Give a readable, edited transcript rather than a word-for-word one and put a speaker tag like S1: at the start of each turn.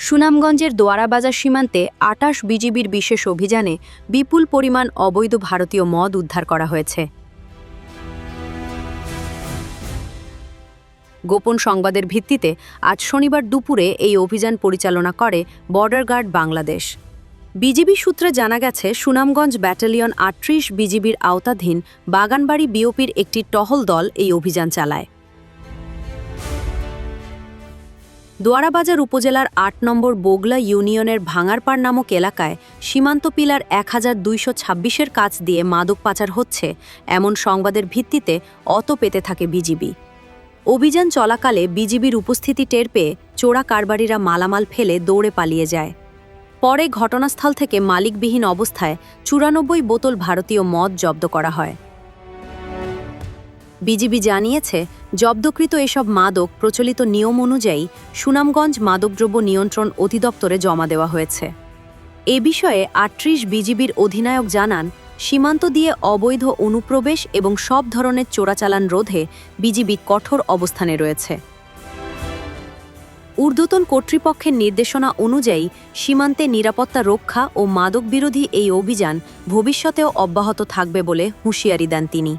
S1: সুনামগঞ্জের দোয়ারাবাজার সীমান্তে ২৮ বিজিবির বিশেষ অভিযানে বিপুল পরিমাণ অবৈধ ভারতীয় মদ উদ্ধার করা হয়েছে। গোপন সংবাদের ভিত্তিতে আজ শনিবার দুপুরে এই অভিযান পরিচালনা করে বর্ডার গার্ড বাংলাদেশ। বিজিবি সূত্রে জানা গেছে, সুনামগঞ্জ ব্যাটালিয়ন ৩৮ বিজিবির আওতাধীন বাগানবাড়ি বিওপির একটি টহল দল এই অভিযান চালায়। দোয়ারাবাজার উপজেলার ৮ নম্বর বোগলা ইউনিয়নের ভাঙারপাড় নামক এলাকায় সীমান্ত পিলার ১২২৬-এর কাছ দিয়ে মাদক পাচার হচ্ছে এমন সংবাদের ভিত্তিতে পেতে থাকে বিজিবি। অভিযান চলাকালে বিজিবির উপস্থিতি টের পেয়ে চোরা কারবারিরা মালামাল ফেলে দৌড়ে পালিয়ে যায়। পরে ঘটনাস্থল থেকে মালিকবিহীন অবস্থায় ৯৪ বোতল ভারতীয় মদ জব্দ করা হয়। বিজিবি জানিয়েছে, জব্দকৃত এসব মাদক প্রচলিত নিয়ম অনুযায়ী সুনামগঞ্জ মাদকদ্রব্য নিয়ন্ত্রণ অধিদপ্তরে জমা দেওয়া হয়েছে। এ বিষয়ে ৩৮ বিজিবির অধিনায়ক জানান, সীমান্ত দিয়ে অবৈধ অনুপ্রবেশ এবং সব ধরনের চোরাচালান রোধে বিজিবি কঠোর অবস্থানে রয়েছে। ঊর্ধ্বতন কর্তৃপক্ষের নির্দেশনা অনুযায়ী সীমান্তে নিরাপত্তা রক্ষা ও মাদক বিরোধী এই অভিযান ভবিষ্যতেও অব্যাহত থাকবে বলে হুঁশিয়ারি দেন তিনি।